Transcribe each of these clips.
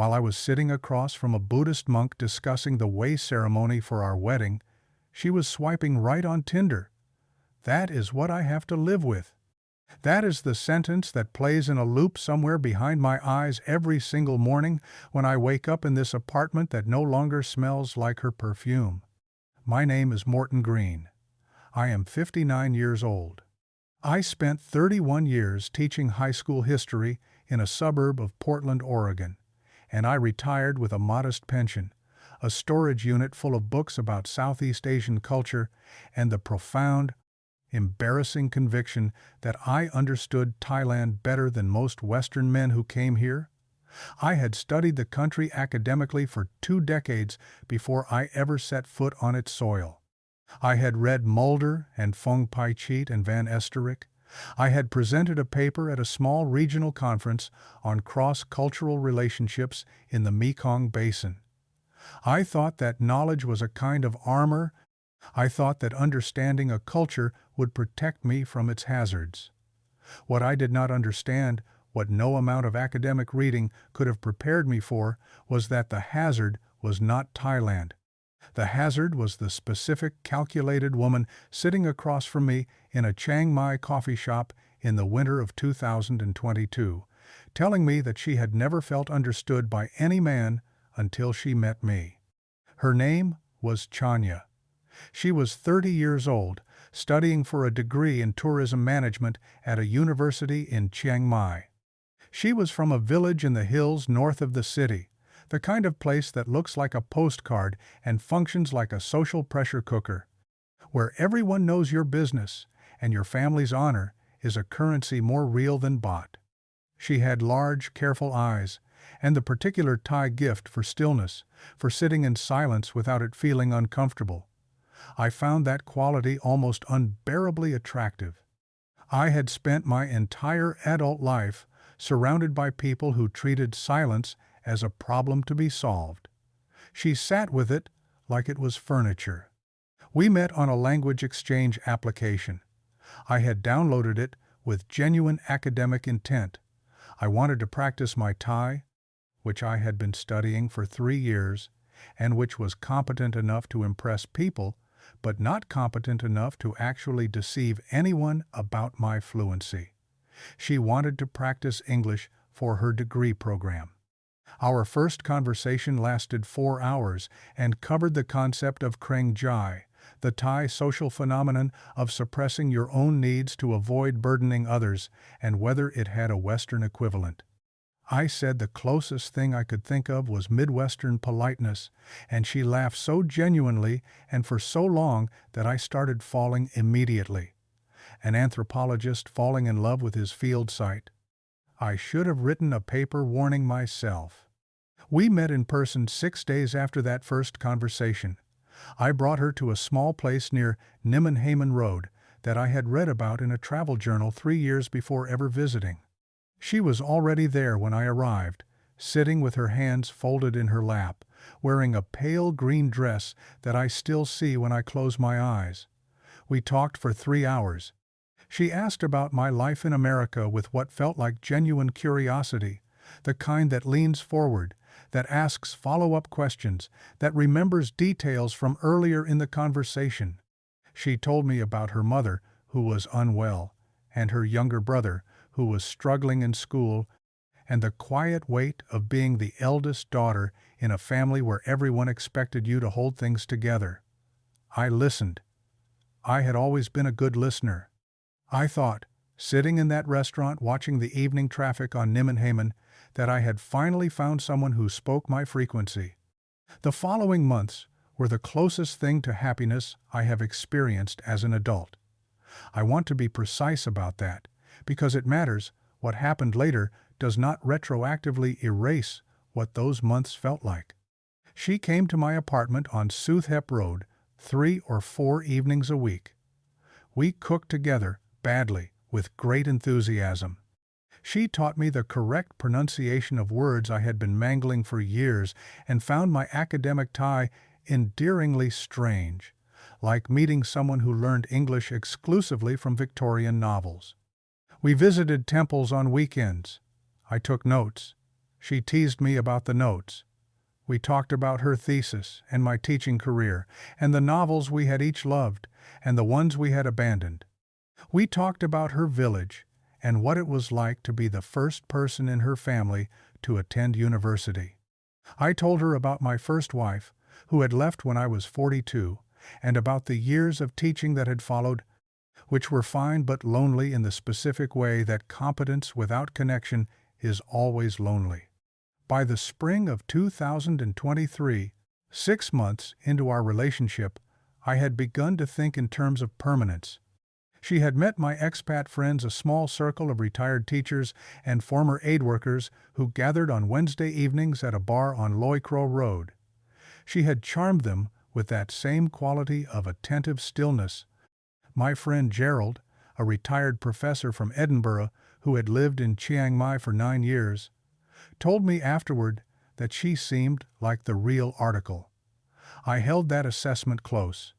While I was sitting across from a Buddhist monk discussing the way ceremony for our wedding, she was swiping right on Tinder. That is what I have to live with. That is the sentence that plays in a loop somewhere behind my eyes every single morning when I wake up in this apartment that no longer smells like her perfume. My name is Morton Green. I am 59 years old. I spent 31 years teaching high school history in a suburb of Portland, Oregon, and I retired with a modest pension, a storage unit full of books about Southeast Asian culture, and the profound, embarrassing conviction that I understood Thailand better than most Western men who came here. I had studied the country academically for 2 decades before I ever set foot on its soil. I had read Mulder and Fong Pai-Cheet and Van Esterik. I had presented a paper at a small regional conference on cross-cultural relationships in the Mekong Basin. I thought that knowledge was a kind of armor. I thought that understanding a culture would protect me from its hazards. What I did not understand, what no amount of academic reading could have prepared me for, was that the hazard was not Thailand. The hazard was the specific, calculated woman sitting across from me in a Chiang Mai coffee shop in the winter of 2022, telling me that she had never felt understood by any man until she met me. Her name was Chanya. She was 30 years old, studying for a degree in tourism management at a university in Chiang Mai. She was from a village in the hills north of the city, the kind of place that looks like a postcard and functions like a social pressure cooker, where everyone knows your business and your family's honor is a currency more real than bought. She had large, careful eyes and the particular Thai gift for stillness, for sitting in silence without it feeling uncomfortable. I found that quality almost unbearably attractive. I had spent my entire adult life surrounded by people who treated silence as a problem to be solved. She sat with it like it was furniture. We met on a language exchange application. I had downloaded it with genuine academic intent. I wanted to practice my Thai, which I had been studying for 3 years, and which was competent enough to impress people, but not competent enough to actually deceive anyone about my fluency. She wanted to practice English for her degree program. Our first conversation lasted 4 hours and covered the concept of kreng, the Thai social phenomenon of suppressing your own needs to avoid burdening others, and whether it had a Western equivalent. I said the closest thing I could think of was Midwestern politeness, and she laughed so genuinely and for so long that I started falling immediately. An anthropologist falling in love with his field site. I should have written a paper warning myself. We met in person 6 days after that first conversation. I brought her to a small place near Nimmenhamen Road that I had read about in a travel journal 3 years before ever visiting. She was already there when I arrived, sitting with her hands folded in her lap, wearing a pale green dress that I still see when I close my eyes. We talked for 3 hours. She asked about my life in America with what felt like genuine curiosity, the kind that leans forward, that asks follow-up questions, that remembers details from earlier in the conversation. She told me about her mother, who was unwell, and her younger brother, who was struggling in school, and the quiet weight of being the eldest daughter in a family where everyone expected you to hold things together. I listened. I had always been a good listener. I thought, sitting in that restaurant watching the evening traffic on Nimmenhamen, that I had finally found someone who spoke my frequency. The following months were the closest thing to happiness I have experienced as an adult. I want to be precise about that, because it matters. What happened later does not retroactively erase what those months felt like. She came to my apartment on Soothep Road 3 or 4 evenings a week. We cooked together, badly, with great enthusiasm. She taught me the correct pronunciation of words I had been mangling for years and found my academic Thai endearingly strange, like meeting someone who learned English exclusively from Victorian novels. We visited temples on weekends. I took notes. She teased me about the notes. We talked about her thesis and my teaching career, and the novels we had each loved, and the ones we had abandoned. We talked about her village, and what it was like to be the first person in her family to attend university. I told her about my first wife, who had left when I was 42, and about the years of teaching that had followed, which were fine but lonely in the specific way that competence without connection is always lonely. By the spring of 2023, 6 months into our relationship, I had begun to think in terms of permanence. She had met my expat friends, a small circle of retired teachers and former aid workers who gathered on Wednesday evenings at a bar on Loy Crow Road. She had charmed them with that same quality of attentive stillness. My friend Gerald, a retired professor from Edinburgh who had lived in Chiang Mai for 9 years, told me afterward that she seemed like the real article. I held that assessment close.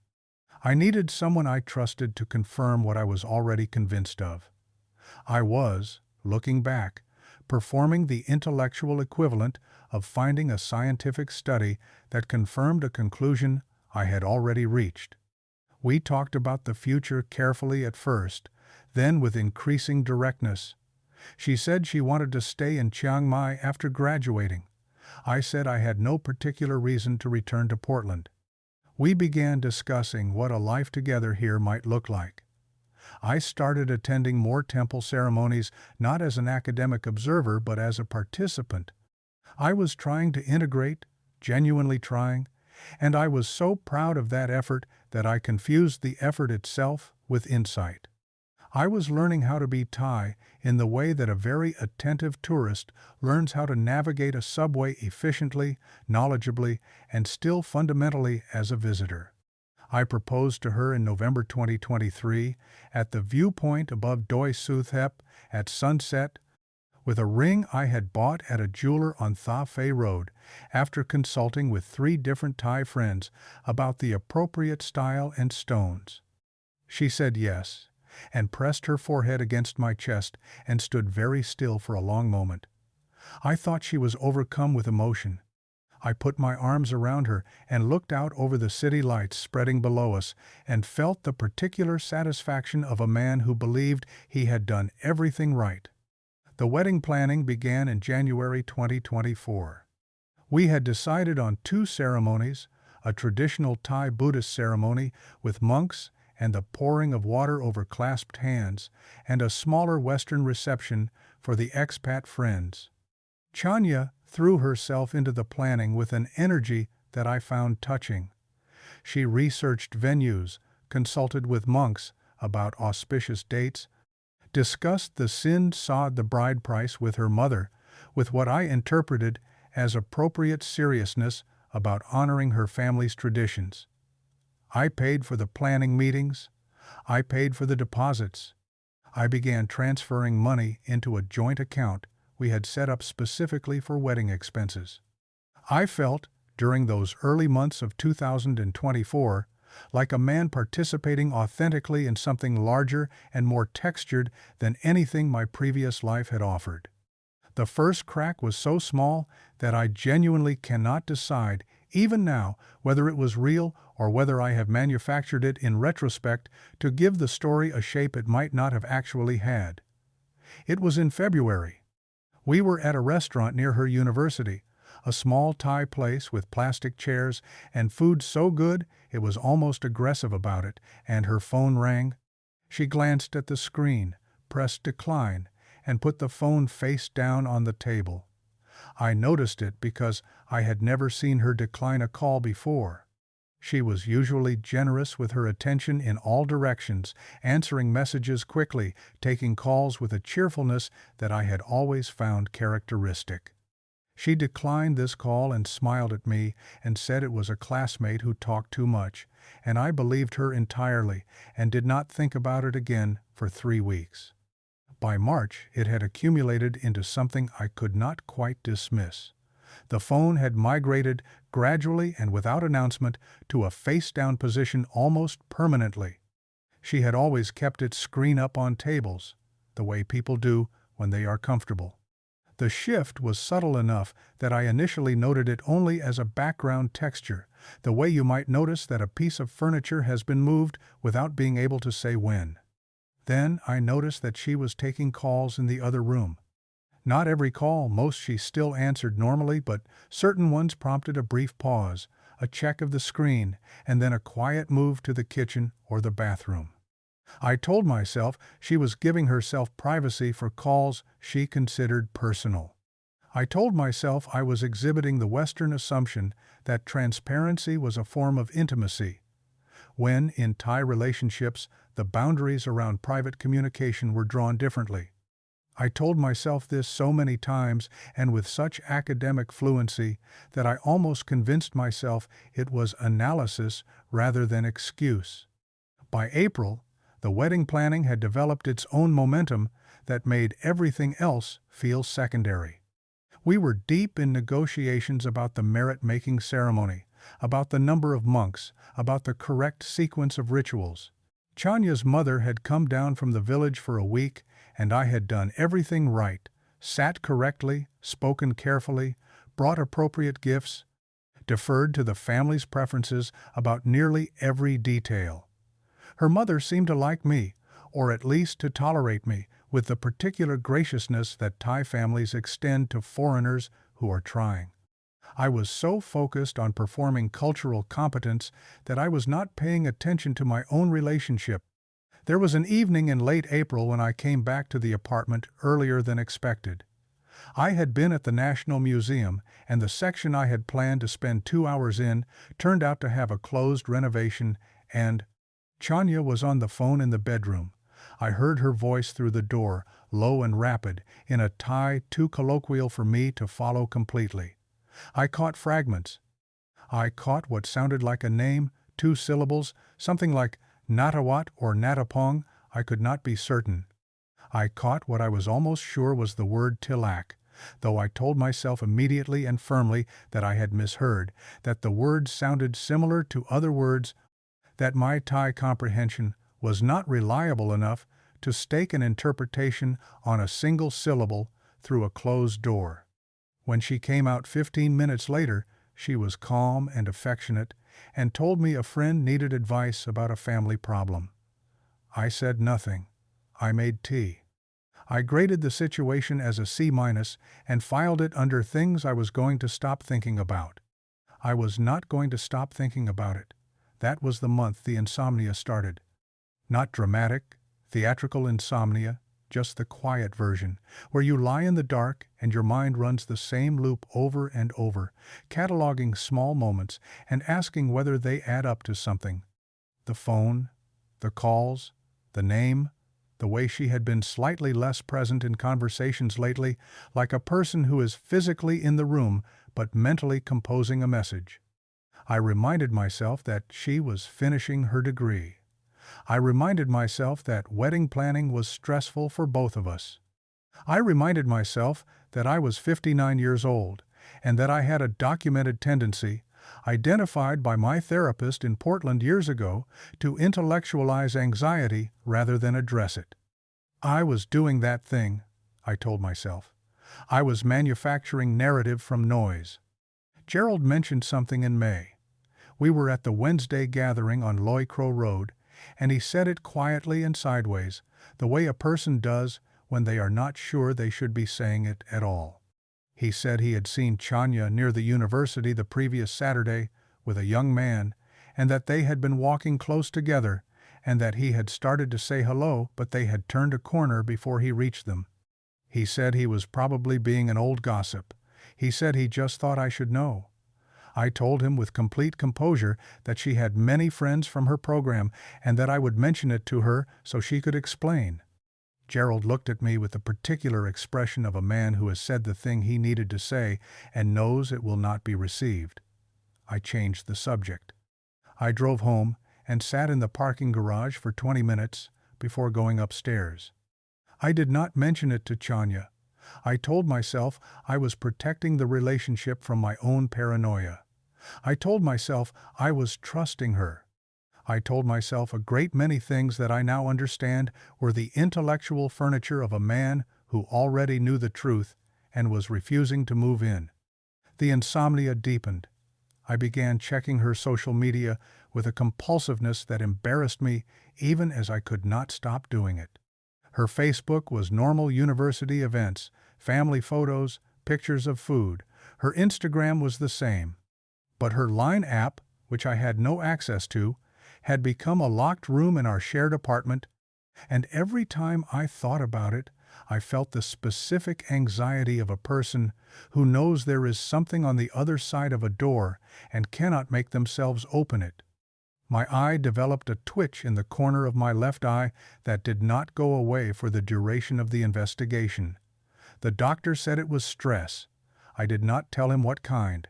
I needed someone I trusted to confirm what I was already convinced of. I was, looking back, performing the intellectual equivalent of finding a scientific study that confirmed a conclusion I had already reached. We talked about the future carefully at first, then with increasing directness. She said she wanted to stay in Chiang Mai after graduating. I said I had no particular reason to return to Portland. We began discussing what a life together here might look like. I started attending more temple ceremonies not as an academic observer but as a participant. I was trying to integrate, genuinely trying, and I was so proud of that effort that I confused the effort itself with insight. I was learning how to be Thai in the way that a very attentive tourist learns how to navigate a subway efficiently, knowledgeably, and still fundamentally as a visitor. I proposed to her in November 2023 at the viewpoint above Doi Suthep at sunset with a ring I had bought at a jeweler on Tha Phai Road after consulting with 3 different Thai friends about the appropriate style and stones. She said yes, and pressed her forehead against my chest and stood very still for a long moment. I thought she was overcome with emotion. I put my arms around her and looked out over the city lights spreading below us and felt the particular satisfaction of a man who believed he had done everything right. The wedding planning began in January 2024. We had decided on 2 ceremonies, a traditional Thai Buddhist ceremony with monks and the pouring of water over clasped hands, and a smaller Western reception for the expat friends. Chanya threw herself into the planning with an energy that I found touching. She researched venues, consulted with monks about auspicious dates, discussed the sod the bride price with her mother, with what I interpreted as appropriate seriousness about honoring her family's traditions. I paid for the planning meetings. I paid for the deposits. I began transferring money into a joint account we had set up specifically for wedding expenses. I felt, during those early months of 2024, like a man participating authentically in something larger and more textured than anything my previous life had offered. The first crack was so small that I genuinely cannot decide, even now, whether it was real or whether I have manufactured it in retrospect to give the story a shape it might not have actually had. It was in February. We were at a restaurant near her university, a small Thai place with plastic chairs and food so good it was almost aggressive about it, and her phone rang. She glanced at the screen, pressed decline, and put the phone face down on the table. I noticed it because I had never seen her decline a call before. She was usually generous with her attention in all directions, answering messages quickly, taking calls with a cheerfulness that I had always found characteristic. She declined this call and smiled at me and said it was a classmate who talked too much, and I believed her entirely and did not think about it again for 3 weeks. By March, it had accumulated into something I could not quite dismiss. The phone had migrated gradually and without announcement to a face-down position almost permanently. She had always kept its screen up on tables, the way people do when they are comfortable. The shift was subtle enough that I initially noted it only as a background texture, the way you might notice that a piece of furniture has been moved without being able to say when. Then I noticed that she was taking calls in the other room. Not every call, most she still answered normally, but certain ones prompted a brief pause, a check of the screen, and then a quiet move to the kitchen or the bathroom. I told myself she was giving herself privacy for calls she considered personal. I told myself I was exhibiting the Western assumption that transparency was a form of intimacy, when, in Thai relationships, the boundaries around private communication were drawn differently. I told myself this so many times and with such academic fluency that I almost convinced myself it was analysis rather than excuse. By April, the wedding planning had developed its own momentum that made everything else feel secondary. We were deep in negotiations about the merit-making ceremony, about the number of monks, about the correct sequence of rituals. Chanya's mother had come down from the village for a week, and I had done everything right, sat correctly, spoken carefully, brought appropriate gifts, deferred to the family's preferences about nearly every detail. Her mother seemed to like me, or at least to tolerate me, with the particular graciousness that Thai families extend to foreigners who are trying. I was so focused on performing cultural competence that I was not paying attention to my own relationship. There was an evening in late April when I came back to the apartment earlier than expected. I had been at the National Museum, and the section I had planned to spend 2 hours in turned out to have a closed renovation, and Chanya was on the phone in the bedroom. I heard her voice through the door, low and rapid, in a Thai too colloquial for me to follow completely. I caught fragments. I caught what sounded like a name, 2 syllables, something like Natawat or Natapong, I could not be certain. I caught what I was almost sure was the word tilak, though I told myself immediately and firmly that I had misheard, that the word sounded similar to other words, that my Thai comprehension was not reliable enough to stake an interpretation on a single syllable through a closed door. When she came out 15 minutes later, she was calm and affectionate and told me a friend needed advice about a family problem. I said nothing. I made tea. I graded the situation as a C- and filed it under things I was going to stop thinking about. I was not going to stop thinking about it. That was the month the insomnia started. Not dramatic, theatrical insomnia, just the quiet version, where you lie in the dark and your mind runs the same loop over and over, cataloging small moments and asking whether they add up to something. The phone, the calls, the name, the way she had been slightly less present in conversations lately, like a person who is physically in the room but mentally composing a message. I reminded myself that she was finishing her degree. I reminded myself that wedding planning was stressful for both of us. I reminded myself that I was 59 years old and that I had a documented tendency, identified by my therapist in Portland years ago, to intellectualize anxiety rather than address it. I was doing that thing, I told myself. I was manufacturing narrative from noise. Gerald mentioned something in May. We were at the Wednesday gathering on Loy Crow Road, and he said it quietly and sideways, the way a person does when they are not sure they should be saying it at all. He said he had seen Chanya near the university the previous Saturday with a young man, and that they had been walking close together, and that he had started to say hello, but they had turned a corner before he reached them. He said he was probably being an old gossip. He said he just thought I should know. I told him with complete composure that she had many friends from her program and that I would mention it to her so she could explain. Gerald looked at me with the particular expression of a man who has said the thing he needed to say and knows it will not be received. I changed the subject. I drove home and sat in the parking garage for 20 minutes before going upstairs. I did not mention it to Chanya. I told myself I was protecting the relationship from my own paranoia. I told myself I was trusting her. I told myself a great many things that I now understand were the intellectual furniture of a man who already knew the truth and was refusing to move in. The insomnia deepened. I began checking her social media with a compulsiveness that embarrassed me even as I could not stop doing it. Her Facebook was normal university events, family photos, pictures of food. Her Instagram was the same. But her Line app, which I had no access to, had become a locked room in our shared apartment, and every time I thought about it, I felt the specific anxiety of a person who knows there is something on the other side of a door and cannot make themselves open it. My eye developed a twitch in the corner of my left eye that did not go away for the duration of the investigation. The doctor said it was stress. I did not tell him what kind.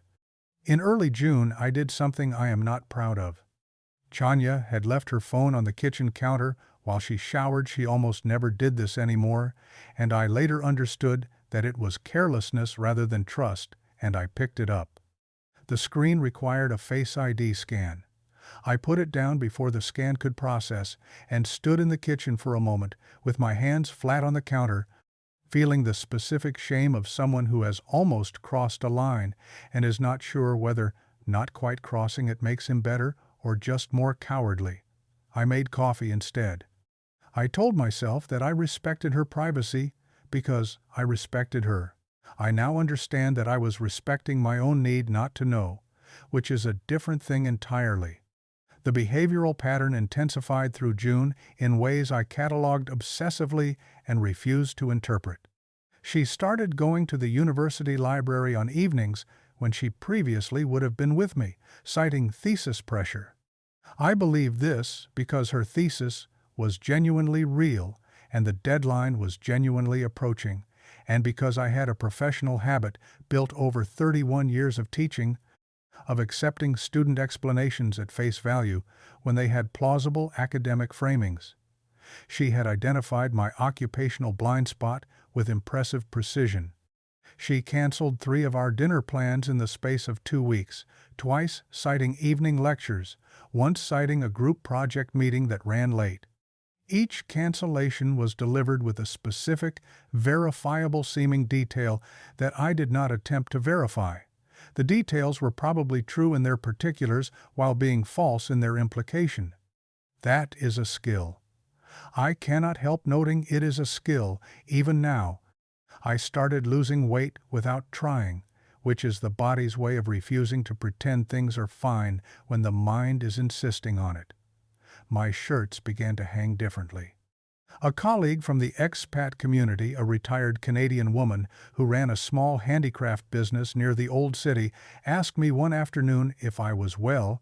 In early June, I did something I am not proud of. Chanya had left her phone on the kitchen counter while she showered. She almost never did this anymore, and I later understood that it was carelessness rather than trust, and I picked it up. The screen required a Face ID scan. I put it down before the scan could process and stood in the kitchen for a moment with my hands flat on the counter, feeling the specific shame of someone who has almost crossed a line and is not sure whether not quite crossing it makes him better or just more cowardly. I made coffee instead. I told myself that I respected her privacy because I respected her. I now understand that I was respecting my own need not to know, which is a different thing entirely. The behavioral pattern intensified through June in ways I cataloged obsessively and refused to interpret. She started going to the university library on evenings when she previously would have been with me, citing thesis pressure. I believe this because her thesis was genuinely real and the deadline was genuinely approaching, and because I had a professional habit built over 31 years of teaching of accepting student explanations at face value when they had plausible academic framings. She had identified my occupational blind spot with impressive precision. She canceled 3 of our dinner plans in the space of 2 weeks, twice citing evening lectures, once citing a group project meeting that ran late. Each cancellation was delivered with a specific, verifiable-seeming detail that I did not attempt to verify. The details were probably true in their particulars while being false in their implication. That is a skill. I cannot help noting it is a skill, even now. I started losing weight without trying, which is the body's way of refusing to pretend things are fine when the mind is insisting on it. My shirts began to hang differently. A colleague from the expat community, a retired Canadian woman who ran a small handicraft business near the old city, asked me one afternoon if I was well,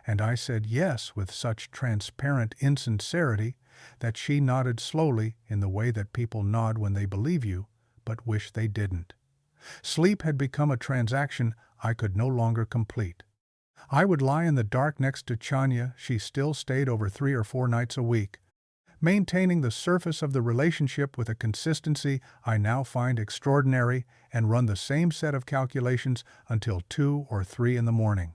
and I said yes with such transparent insincerity that she nodded slowly in the way that people nod when they believe you, but wish they didn't. Sleep had become a transaction I could no longer complete. I would lie in the dark next to Chanya. She still stayed over 3 or 4 nights a week, maintaining the surface of the relationship with a consistency I now find extraordinary, and run the same set of calculations until 2 or 3 in the morning.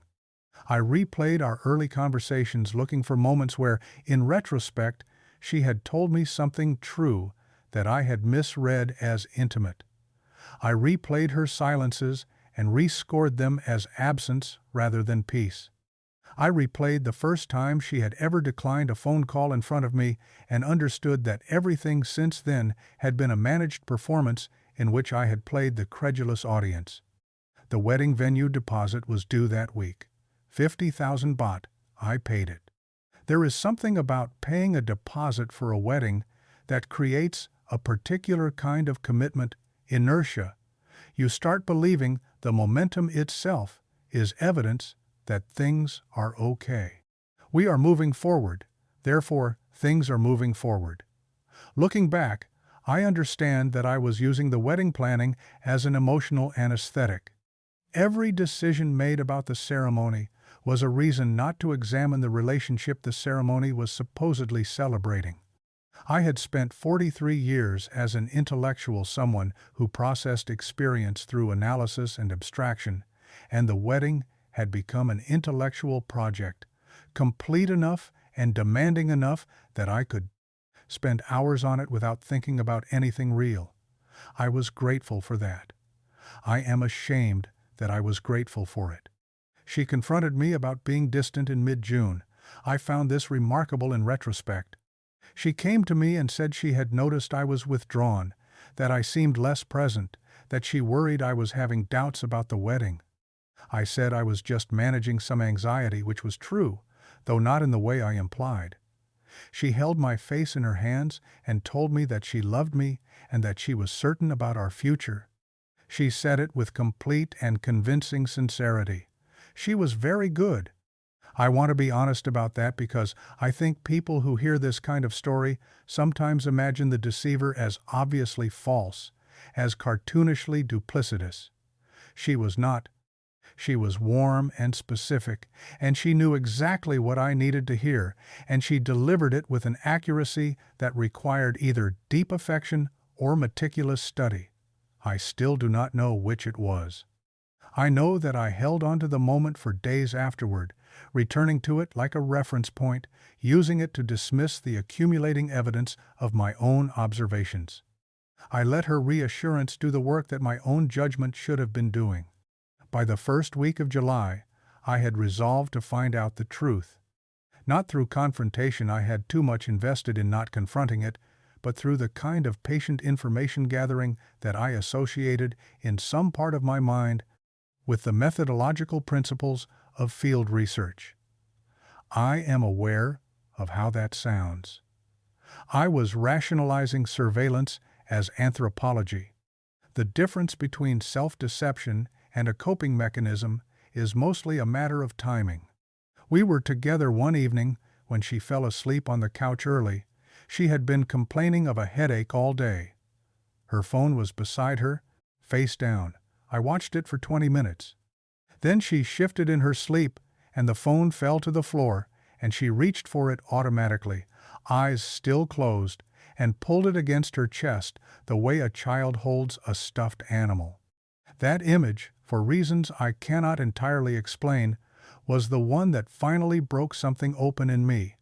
I replayed our early conversations looking for moments where, in retrospect, she had told me something true that I had misread as intimate. I replayed her silences and rescored them as absence rather than peace. I replayed the first time she had ever declined a phone call in front of me and understood that everything since then had been a managed performance in which I had played the credulous audience. The wedding venue deposit was due that week. 50,000 baht. I paid it. There is something about paying a deposit for a wedding that creates a particular kind of commitment, inertia. You start believing the momentum itself is evidence that things are okay. We are moving forward, therefore things are moving forward. Looking back, I understand that I was using the wedding planning as an emotional anesthetic. Every decision made about the ceremony was a reason not to examine the relationship the ceremony was supposedly celebrating. I had spent 43 years as an intellectual, someone who processed experience through analysis and abstraction, and the wedding had become an intellectual project, complete enough and demanding enough that I could spend hours on it without thinking about anything real. I was grateful for that. I am ashamed that I was grateful for it. She confronted me about being distant in mid-June. I found this remarkable in retrospect. She came to me and said she had noticed I was withdrawn, that I seemed less present, that she worried I was having doubts about the wedding. I said I was just managing some anxiety, which was true, though not in the way I implied. She held my face in her hands and told me that she loved me and that she was certain about our future. She said it with complete and convincing sincerity. She was very good. I want to be honest about that because I think people who hear this kind of story sometimes imagine the deceiver as obviously false, as cartoonishly duplicitous. She was not. She was warm and specific, and she knew exactly what I needed to hear, and she delivered it with an accuracy that required either deep affection or meticulous study. I still do not know which it was. I know that I held on to the moment for days afterward, returning to it like a reference point, using it to dismiss the accumulating evidence of my own observations. I let her reassurance do the work that my own judgment should have been doing. By the first week of July, I had resolved to find out the truth. Not through confrontation, I had too much invested in not confronting it, but through the kind of patient information gathering that I associated in some part of my mind with the methodological principles of field research. I am aware of how that sounds. I was rationalizing surveillance as anthropology. The difference between self-deception and a coping mechanism is mostly a matter of timing. We were together one evening when she fell asleep on the couch early. She had been complaining of a headache all day. Her phone was beside her, face down. I watched it for 20 minutes. Then she shifted in her sleep, and the phone fell to the floor, and she reached for it automatically, eyes still closed, and pulled it against her chest the way a child holds a stuffed animal. That image, for reasons I cannot entirely explain, was the one that finally broke something open in me,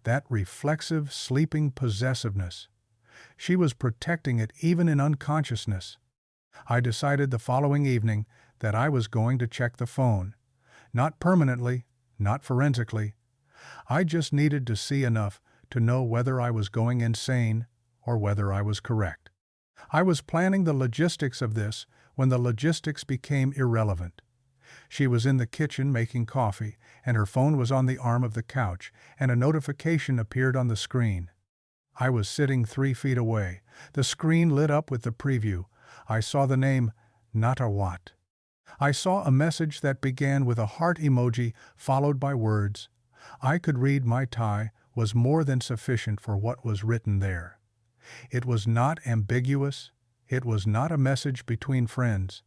that reflexive, sleeping possessiveness. She was protecting it even in unconsciousness. I decided the following evening that I was going to check the phone. Not permanently, not forensically. I just needed to see enough to know whether I was going insane or whether I was correct. I was planning the logistics of this when the logistics became irrelevant. She was in the kitchen making coffee, and her phone was on the arm of the couch, and a notification appeared on the screen. I was sitting 3 feet away. The screen lit up with the preview. I saw the name Natawat. I saw a message that began with a heart emoji followed by words. I could read my Thai was more than sufficient for what was written there. It was not ambiguous. It was not a message between friends.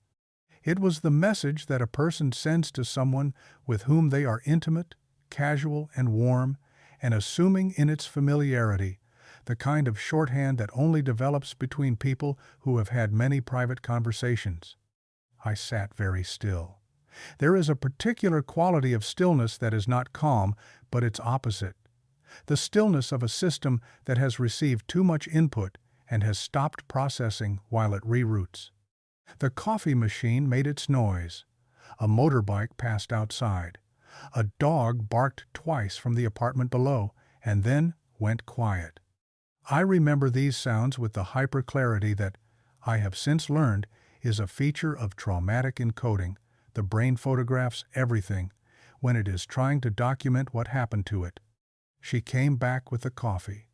It was the message that a person sends to someone with whom they are intimate, casual, and warm, and assuming in its familiarity, the kind of shorthand that only develops between people who have had many private conversations. I sat very still. There is a particular quality of stillness that is not calm, but its opposite. The stillness of a system that has received too much input and has stopped processing while it reroutes. The coffee machine made its noise. A motorbike passed outside. A dog barked twice from the apartment below, and then went quiet. I remember these sounds with the hyperclarity that, I have since learned, is a feature of traumatic encoding. The brain photographs everything when it is trying to document what happened to it. She came back with the coffee.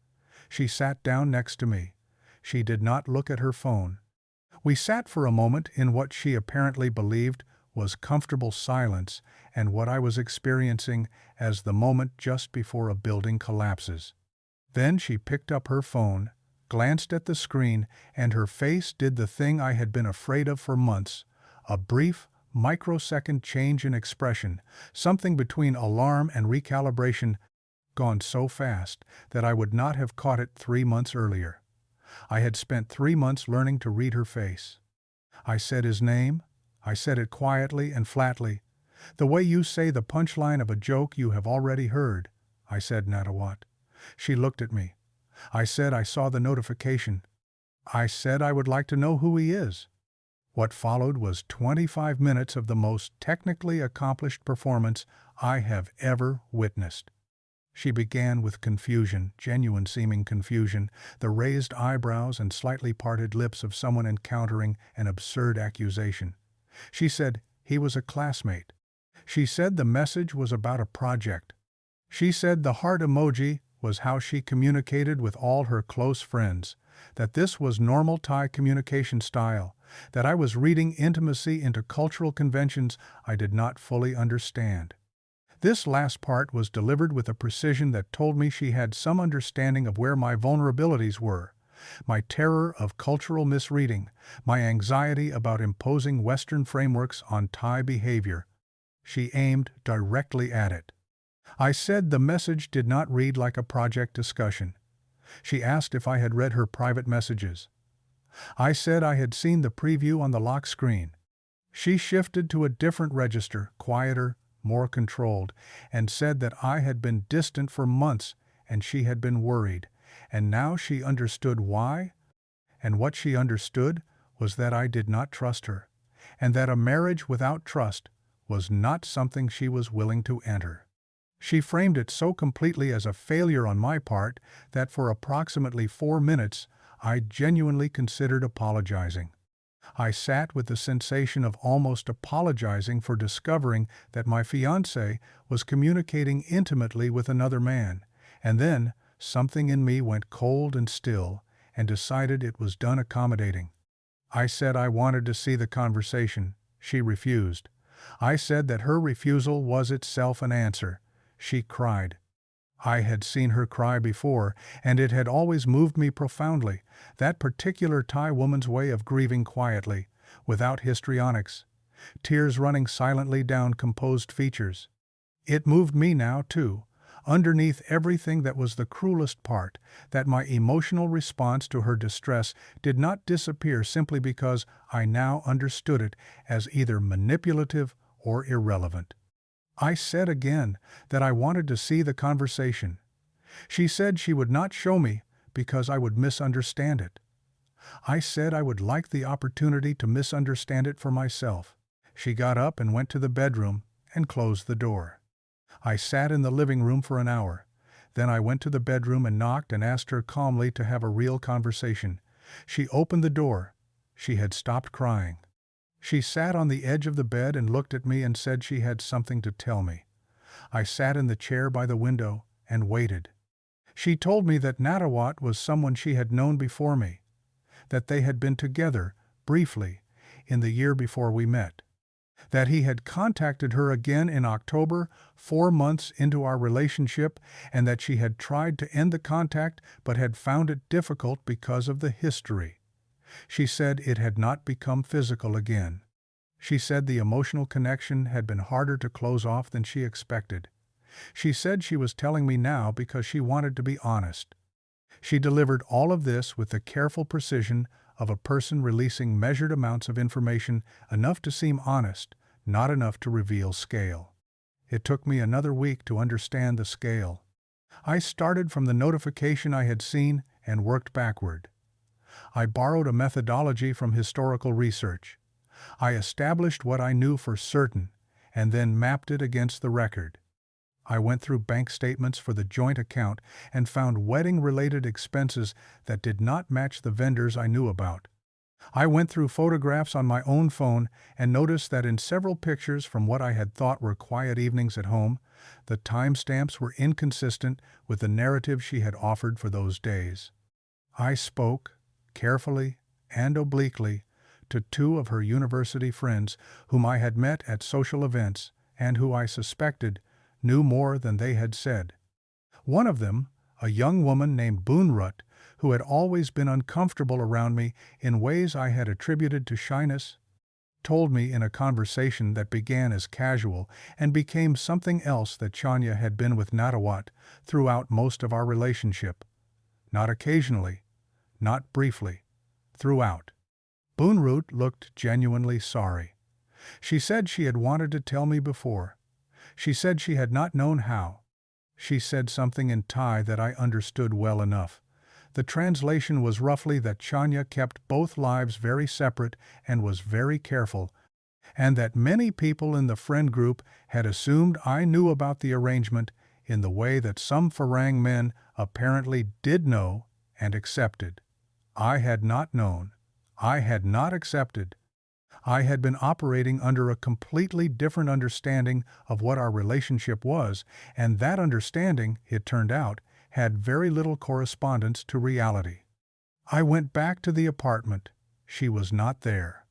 She sat down next to me. She did not look at her phone. We sat for a moment in what she apparently believed was comfortable silence and what I was experiencing as the moment just before a building collapses. Then she picked up her phone, glanced at the screen, and her face did the thing I had been afraid of for months, a brief, microsecond change in expression, something between alarm and recalibration, gone so fast that I would not have caught it 3 months earlier. I had spent 3 months learning to read her face. I said his name. I said it quietly and flatly, the way you say the punchline of a joke you have already heard. I said Natawat. She looked at me. I said I saw the notification. I said I would like to know who he is. What followed was 25 minutes of the most technically accomplished performance I have ever witnessed. She began with confusion, genuine seeming confusion, the raised eyebrows and slightly parted lips of someone encountering an absurd accusation. She said he was a classmate. She said the message was about a project. She said the heart emoji was how she communicated with all her close friends, that this was normal Thai communication style, that I was reading intimacy into cultural conventions I did not fully understand. This last part was delivered with a precision that told me she had some understanding of where my vulnerabilities were, my terror of cultural misreading, my anxiety about imposing Western frameworks on Thai behavior. She aimed directly at it. I said the message did not read like a project discussion. She asked if I had read her private messages. I said I had seen the preview on the lock screen. She shifted to a different register, quieter, more controlled, and said that I had been distant for months and she had been worried, and now she understood why. And what she understood was that I did not trust her, and that a marriage without trust was not something she was willing to enter. She framed it so completely as a failure on my part that for approximately 4 minutes I genuinely considered apologizing. I sat with the sensation of almost apologizing for discovering that my fiancée was communicating intimately with another man, and then something in me went cold and still and decided it was done accommodating. I said I wanted to see the conversation. She refused. I said that her refusal was itself an answer. She cried. I had seen her cry before, and it had always moved me profoundly, that particular Thai woman's way of grieving quietly, without histrionics, tears running silently down composed features. It moved me now, too, underneath everything that was the cruelest part, that my emotional response to her distress did not disappear simply because I now understood it as either manipulative or irrelevant. I said again that I wanted to see the conversation. She said she would not show me because I would misunderstand it. I said I would like the opportunity to misunderstand it for myself. She got up and went to the bedroom and closed the door. I sat in the living room for an hour. Then I went to the bedroom and knocked and asked her calmly to have a real conversation. She opened the door. She had stopped crying. She sat on the edge of the bed and looked at me and said she had something to tell me. I sat in the chair by the window and waited. She told me that Natawat was someone she had known before me, that they had been together, briefly, in the year before we met, that he had contacted her again in October, 4 months into our relationship, and that she had tried to end the contact but had found it difficult because of the history. She said it had not become physical again. She said the emotional connection had been harder to close off than she expected. She said she was telling me now because she wanted to be honest. She delivered all of this with the careful precision of a person releasing measured amounts of information, enough to seem honest, not enough to reveal scale. It took me another week to understand the scale. I started from the notification I had seen and worked backward. I borrowed a methodology from historical research. I established what I knew for certain and then mapped it against the record. I went through bank statements for the joint account and found wedding-related expenses that did not match the vendors I knew about. I went through photographs on my own phone and noticed that in several pictures from what I had thought were quiet evenings at home, the timestamps were inconsistent with the narrative she had offered for those days. I spoke, carefully and obliquely, to 2 of her university friends whom I had met at social events and who I suspected knew more than they had said. One of them, a young woman named Boonrut, who had always been uncomfortable around me in ways I had attributed to shyness, told me in a conversation that began as casual and became something else that Chanya had been with Natawat throughout most of our relationship. Not occasionally, not briefly, throughout. Boonrut looked genuinely sorry. She said she had wanted to tell me before. She said she had not known how. She said something in Thai that I understood well enough. The translation was roughly that Chanya kept both lives very separate and was very careful, and that many people in the friend group had assumed I knew about the arrangement in the way that some Farang men apparently did know and accepted. I had not known. I had not accepted. I had been operating under a completely different understanding of what our relationship was, and that understanding, it turned out, had very little correspondence to reality. I went back to the apartment. She was not there.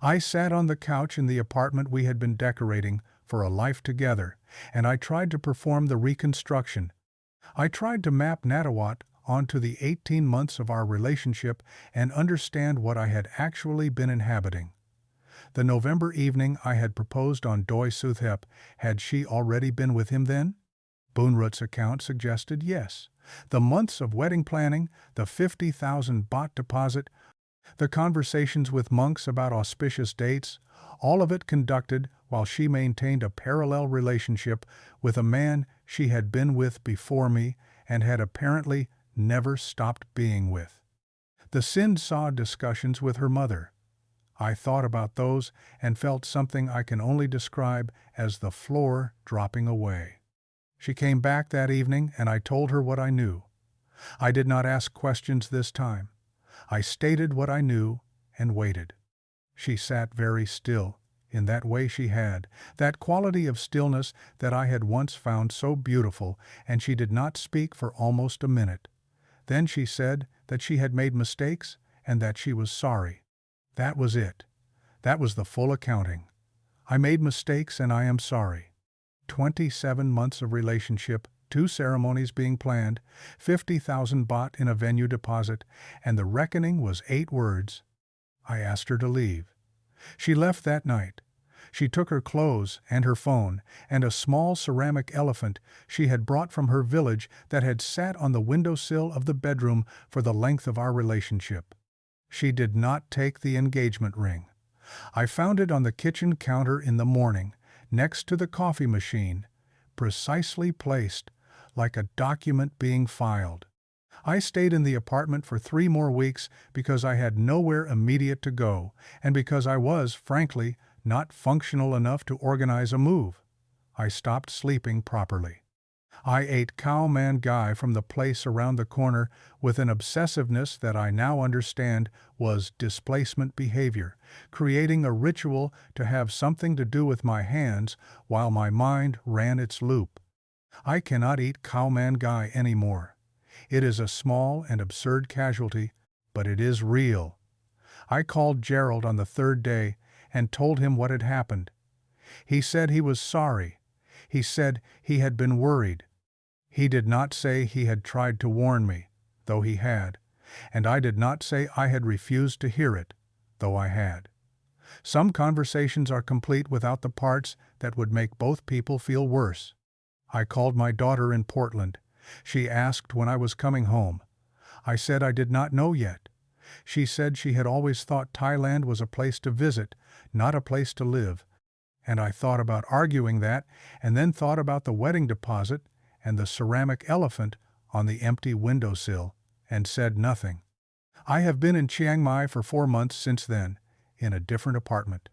I sat on the couch in the apartment we had been decorating for a life together, and I tried to perform the reconstruction. I tried to map Natawat onto the 18 months of our relationship and understand what I had actually been inhabiting. The November evening I had proposed on Doi Suthep, had she already been with him then? Boonrut's account suggested yes. The months of wedding planning, the 50,000 baht deposit, the conversations with monks about auspicious dates, all of it conducted while she maintained a parallel relationship with a man she had been with before me and had apparently never stopped being with. The Sind-Saw discussions with her mother. I thought about those and felt something I can only describe as the floor dropping away. She came back that evening and I told her what I knew. I did not ask questions this time. I stated what I knew and waited. She sat very still, in that way she had, that quality of stillness that I had once found so beautiful, and she did not speak for almost a minute. Then she said that she had made mistakes and that she was sorry. That was it. That was the full accounting. I made mistakes and I am sorry. 27 months of relationship, 2 ceremonies being planned, 50,000 baht in a venue deposit, and the reckoning was 8 words. I asked her to leave. She left that night. She took her clothes and her phone and a small ceramic elephant she had brought from her village that had sat on the windowsill of the bedroom for the length of our relationship. She did not take the engagement ring. I found it on the kitchen counter in the morning, next to the coffee machine, precisely placed, like a document being filed. I stayed in the apartment for 3 more weeks because I had nowhere immediate to go, and because I was, frankly, not functional enough to organize a move. I stopped sleeping properly. I ate cow man gai from the place around the corner with an obsessiveness that I now understand was displacement behavior, creating a ritual to have something to do with my hands while my mind ran its loop. I cannot eat cow man gai anymore. It is a small and absurd casualty, but it is real. I called Gerald on the 3rd day and told him what had happened. He said he was sorry. He said he had been worried. He did not say he had tried to warn me, though he had, and I did not say I had refused to hear it, though I had. Some conversations are complete without the parts that would make both people feel worse. I called my daughter in Portland. She asked when I was coming home. I said I did not know yet. She said she had always thought Thailand was a place to visit, not a place to live, and I thought about arguing that, and then thought about the wedding deposit and the ceramic elephant on the empty windowsill, and said nothing. I have been in Chiang Mai for 4 months since then, in a different apartment.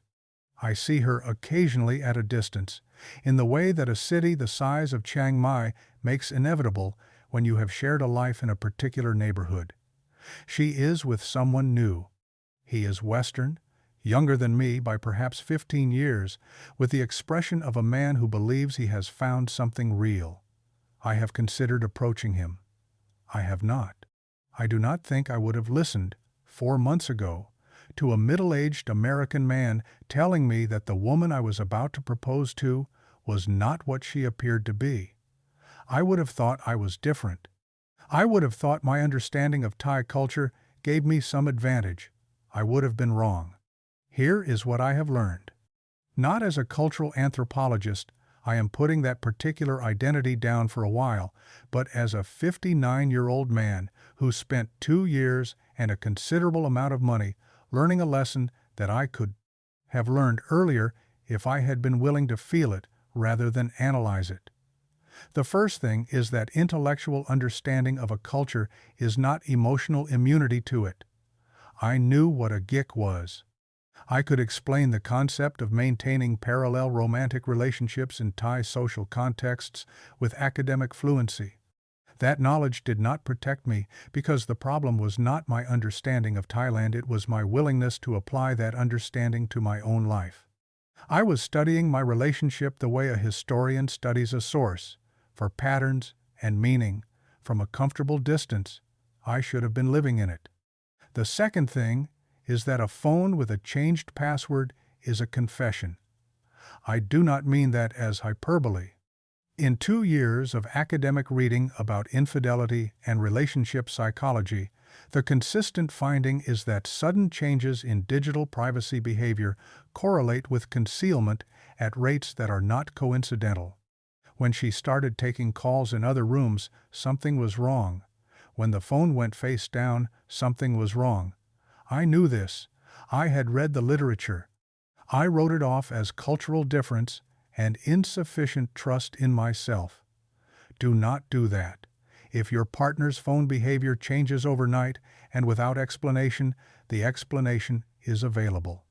I see her occasionally at a distance, in the way that a city the size of Chiang Mai makes inevitable when you have shared a life in a particular neighborhood. She is with someone new. He is Western, younger than me by perhaps 15 years, with the expression of a man who believes he has found something real. I have considered approaching him. I have not. I do not think I would have listened, 4 months ago, to a middle-aged American man telling me that the woman I was about to propose to was not what she appeared to be. I would have thought I was different. I would have thought my understanding of Thai culture gave me some advantage. I would have been wrong. Here is what I have learned. Not as a cultural anthropologist, I am putting that particular identity down for a while, but as a 59-year-old man who spent 2 years and a considerable amount of money learning a lesson that I could have learned earlier if I had been willing to feel it rather than analyze it. The first thing is that intellectual understanding of a culture is not emotional immunity to it. I knew what a geek was. I could explain the concept of maintaining parallel romantic relationships in Thai social contexts with academic fluency. That knowledge did not protect me because the problem was not my understanding of Thailand, it was my willingness to apply that understanding to my own life. I was studying my relationship the way a historian studies a source, for patterns and meaning, from a comfortable distance. I should have been living in it. The second thing is that a phone with a changed password is a confession. I do not mean that as hyperbole. In 2 years of academic reading about infidelity and relationship psychology, the consistent finding is that sudden changes in digital privacy behavior correlate with concealment at rates that are not coincidental. When she started taking calls in other rooms, something was wrong. When the phone went face down, something was wrong. I knew this. I had read the literature. I wrote it off as cultural difference and insufficient trust in myself. Do not do that. If your partner's phone behavior changes overnight and without explanation, the explanation is available.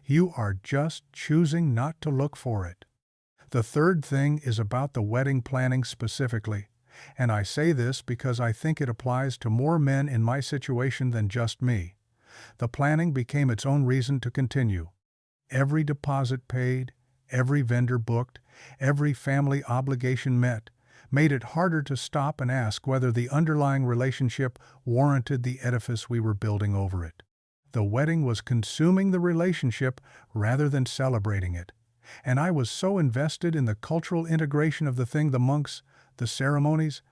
You are just choosing not to look for it. The third thing is about the wedding planning specifically, and I say this because I think it applies to more men in my situation than just me. The planning became its own reason to continue. Every deposit paid, every vendor booked, every family obligation met, made it harder to stop and ask whether the underlying relationship warranted the edifice we were building over it. The wedding was consuming the relationship rather than celebrating it, and I was so invested in the cultural integration of the thing, the monks, the ceremonies,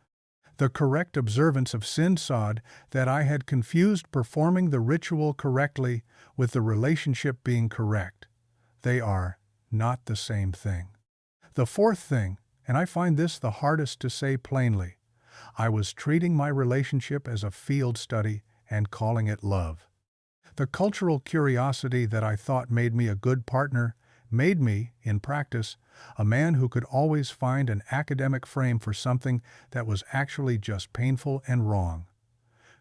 the correct observance of sin-sod, that I had confused performing the ritual correctly with the relationship being correct. They are not the same thing. The fourth thing, and I find this the hardest to say plainly, I was treating my relationship as a field study and calling it love. The cultural curiosity that I thought made me a good partner made me, in practice, a man who could always find an academic frame for something that was actually just painful and wrong.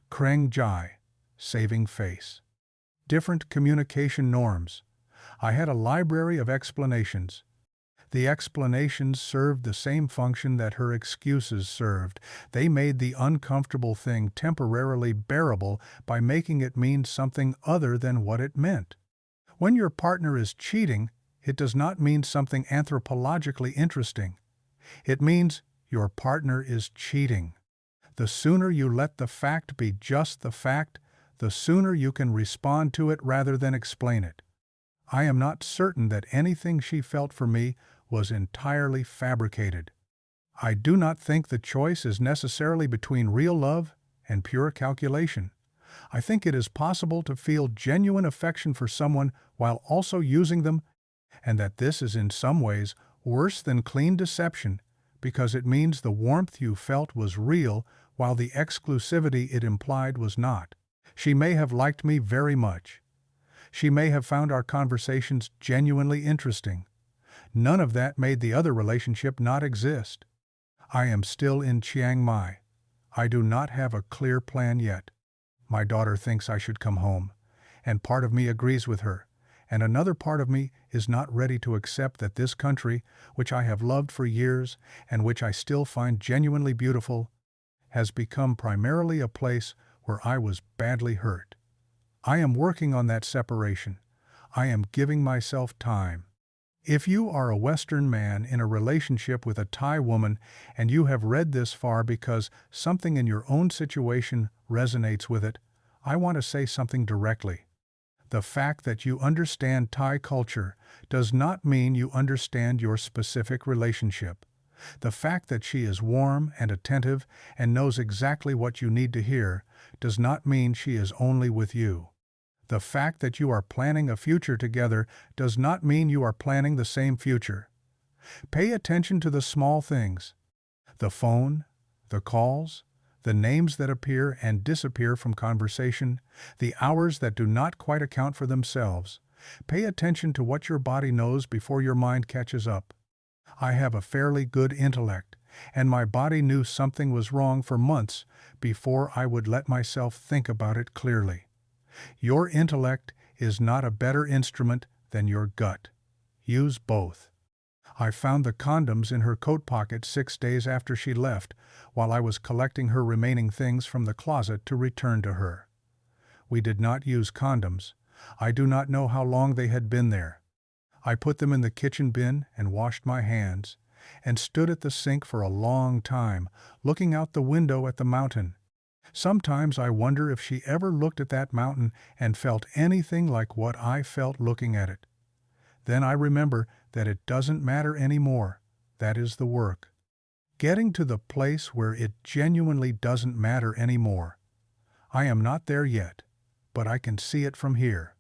Kreng Jai, saving face. Different communication norms. I had a library of explanations. The explanations served the same function that her excuses served. They made the uncomfortable thing temporarily bearable by making it mean something other than what it meant. When your partner is cheating, it does not mean something anthropologically interesting. It means your partner is cheating. The sooner you let the fact be just the fact, the sooner you can respond to it rather than explain it. I am not certain that anything she felt for me was entirely fabricated. I do not think the choice is necessarily between real love and pure calculation. I think it is possible to feel genuine affection for someone while also using them, and that this is in some ways worse than clean deception because it means the warmth you felt was real while the exclusivity it implied was not. She may have liked me very much. She may have found our conversations genuinely interesting. None of that made the other relationship not exist. I am still in Chiang Mai. I do not have a clear plan yet. My daughter thinks I should come home, and part of me agrees with her, and another part of me is not ready to accept that this country, which I have loved for years and which I still find genuinely beautiful, has become primarily a place where I was badly hurt. I am working on that separation. I am giving myself time. If you are a Western man in a relationship with a Thai woman and you have read this far because something in your own situation resonates with it, I want to say something directly. The fact that you understand Thai culture does not mean you understand your specific relationship. The fact that she is warm and attentive and knows exactly what you need to hear does not mean she is only with you. The fact that you are planning a future together does not mean you are planning the same future. Pay attention to the small things. The phone, the calls, the names that appear and disappear from conversation, the hours that do not quite account for themselves. Pay attention to what your body knows before your mind catches up. I have a fairly good intellect, and my body knew something was wrong for months before I would let myself think about it clearly. Your intellect is not a better instrument than your gut. Use both. I found the condoms in her coat pocket 6 days after she left, while I was collecting her remaining things from the closet to return to her. We did not use condoms. I do not know how long they had been there. I put them in the kitchen bin and washed my hands, and stood at the sink for a long time, looking out the window at the mountain. Sometimes I wonder if she ever looked at that mountain and felt anything like what I felt looking at it. Then I remember that it doesn't matter anymore. That is the work. Getting to the place where it genuinely doesn't matter anymore. I am not there yet, but I can see it from here.